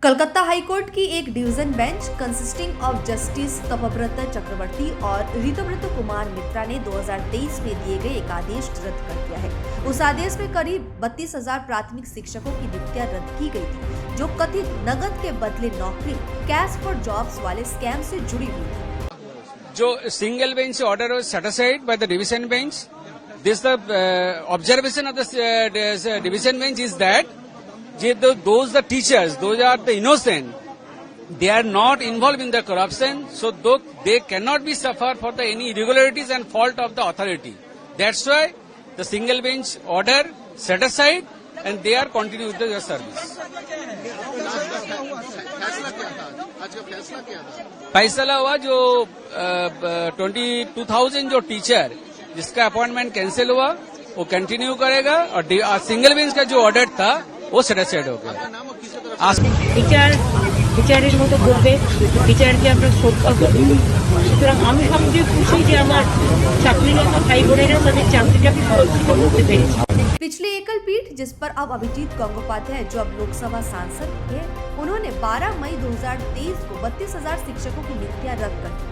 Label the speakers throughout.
Speaker 1: Calcutta high court की एक division bench consisting of justice Tapabrata Chakraborty और ऋतव्रत कुमार मित्रा ने 2023 में दिए गए एक आदेश रद्द कर दिया है। उस आदेश में करीब 32,000 प्राथमिक शिक्षकों की नियुक्तियां रद्द की गई थी, जो कथित नकद के बदले नौकरी कैश फॉर जॉब्स वाले स्कैम से जुड़ी हुई थी।
Speaker 2: जो single bench order was set aside by the division bench. This the observation of the division bench is that those the teachers, those are the innocent. They are not involved in the corruption, so they cannot be suffered for the any irregularities and fault of the authority. That's why the single bench order set aside and they are continuing with their service. फैसला हुआ जो 22,000 जो teacher जिसका appointment cancel हुआ वो continue करेगा और single bench का जो ऑर्डर था वो सेटिस्फाइड हो गया।
Speaker 3: টিচারের মতো করবে, টিচারকে আমরা শ্রদ্ধা করি। সুতরাং আমি সবচেয়ে খুশি যে আমার চাকরিরত ভাই বোনেরা তাদের চাকরিটা সুরক্ষিত করতে পেরেছে।
Speaker 1: पिछली एकल पीठ जिस पर अब अभिजीत गंगोपाध्याय जो अब लोकसभा सांसद हैं, उन्होंने 12 मई 2023 को 32,000 शिक्षकों की नियुक्तियां रद्द कर दी।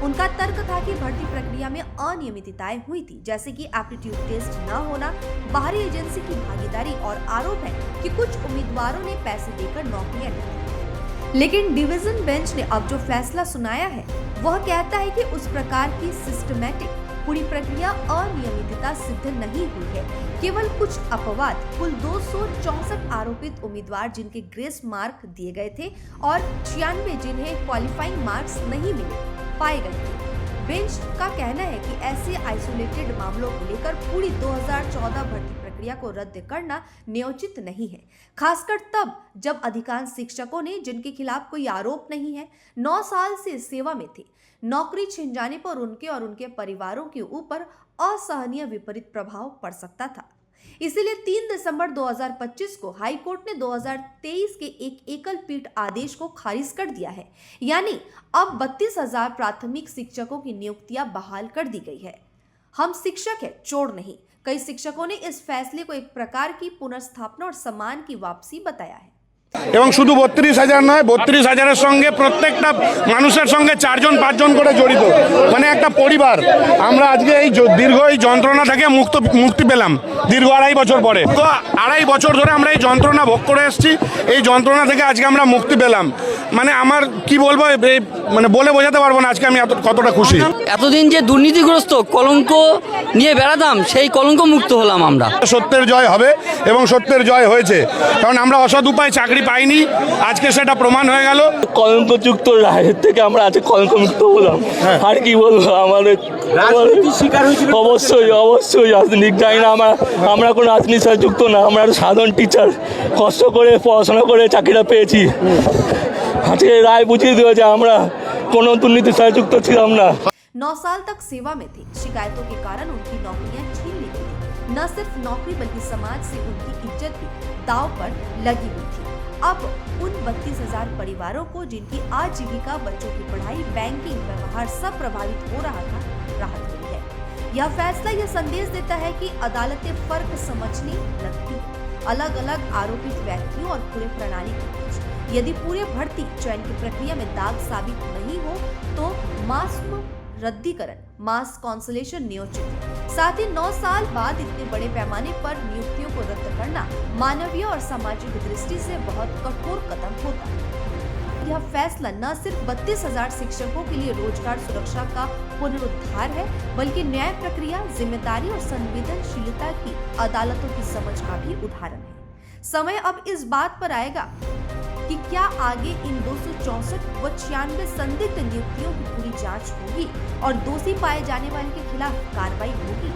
Speaker 1: उनका तर्क था कि भर्ती प्रक्रिया में अनियमितताएं हुई थी, जैसे कि एप्टीट्यूड टेस्ट न होना, बाहरी एजेंसी की भागीदारी और आरोप है कि कुछ उम्मीदवारों ने पैसे देकर नौकरियां ली। लेकिन डिवीजन बेंच ने अब जो फैसला सुनाया है वह कहता है कि उस प्रकार की सिस्टमैटिक पूरी प्रक्रिया अनियमितता सिद्ध नहीं हुई है। केवल कुछ अपवाद, कुल 264 आरोपित उम्मीदवार जिनके ग्रेस मार्क दिए गए थे और 96 जिन्हें क्वालिफाइंग मार्क्स नहीं मिले पाए गए थे। बेंच का कहना है कि ऐसे आइसोलेटेड मामलों को लेकर पूरी 2014 भर्ती प्रक्रिया को रद्द करना न्योचित नहीं है, खासकर तब जब अधिकांश शिक्षकों ने जिनके खिलाफ कोई आरोप नहीं है 9 साल से सेवा में थे। नौकरी छिन जाने पर उनके और उनके परिवारों के ऊपर असहनीय विपरीत प्रभाव पड़ सकता था। इसीलिए 3 दिसंबर 2025 को हाई कोर्ट ने 2023 के एक एकल पीठ आदेश को खारिज कर दिया है, यानी अब 32,000 प्राथमिक शिक्षकों की नियुक्तियां बहाल कर दी गई है। हम शिक्षक है, चोर नहीं। कई शिक्षकों ने इस फैसले को एक प्रकार की पुनर्स्थापना और सम्मान की वापसी बताया है।
Speaker 4: এবং শুধু 32,000 নয়, 32,000-এর সঙ্গে প্রত্যেকটা মানুষের সঙ্গে 4জন 5জন করে জড়িত, মানে একটা পরিবার। আমরা আজকে এই দীর্ঘ এই যন্ত্রণা থেকে মুক্তি পেলাম দীর্ঘ 2.5 বছর পরে। তো 2.5 বছর ধরে আমরা এই যন্ত্রণা ভোগ করে এসেছি, এই যন্ত্রণা থেকে আজকে আমরা মুক্তি পেলাম। মানে আমার কি বলবো, মানে বলে বোঝাতে পারবো না আজকে আমি কতটা খুশি।
Speaker 5: এতদিন যে দুর্নীতিগ্রস্ত কলঙ্ক নিয়ে বেড়াতাম, সেই কলঙ্ক মুক্ত হলাম আমরা।
Speaker 4: সত্যের জয় হবে এবং সত্যের জয় হয়েছে, কারণ আমরা অসৎ উপায় চাকরি পাইনি, আজকে সেটা প্রমাণ হয়ে গেল।
Speaker 6: কলঙ্কযুক্ত রায়ের থেকে আমরা আজকে কলঙ্কমুক্ত হলাম। আর কি বলবো, আমাদের অবশ্যই রাজনীতি জানি না, আমরা কোনো রাজনীতির সাথে যুক্ত না, আমরা সাধারণ টিচার, কষ্ট করে পড়াশোনা করে চাকরিটা পেয়েছি। আজকে রায় বুঝিয়ে দিয়েছে আমরা কোনো দুর্নীতির সাথে যুক্ত ছিলাম না।
Speaker 1: 9 साल तक सेवा में थे, शिकायतों के कारण उनकी नौकरियां छीन ली गई थी। न सिर्फ नौकरी बल्कि समाज से उनकी इज्जत भी दांव पर लगी हुई थी। अब उन 32,000 परिवारों को जिनकी आजीविका, बच्चों की पढ़ाई, बैंकिंग व्यवहार सब प्रभावित हो रहा था, राहत मिली है। यह फैसला यह संदेश देता है कि अदालतें फर्क समझने लगती है, अलग अलग आरोपित व्यक्तियों और पूरे प्रणाली के बीच। यदि पूरे भर्ती चयन की प्रक्रिया में दाग साबित नहीं हो तो मास रद्दीकरण, मास कॉन्सुलेशन नियोजित है। साथ ही 9 साल बाद इतने बड़े पैमाने पर नियुक्तियों को रद्द करना मानवीय और सामाजिक दृष्टि से बहुत कठोर कदम होता है। यह फैसला न सिर्फ 32,000 शिक्षकों के लिए रोजगार सुरक्षा का पुनरुद्धार है, बल्कि न्याय प्रक्रिया, जिम्मेदारी और संवेदनशीलता की अदालतों की समझ का भी उदाहरण है। समय अब इस बात पर आएगा कि क्या आगे इन 264 व 96 संदिग्ध नियुक्तियों की पूरी जांच होगी और दोषी पाए जाने वाले के खिलाफ कार्रवाई होगी।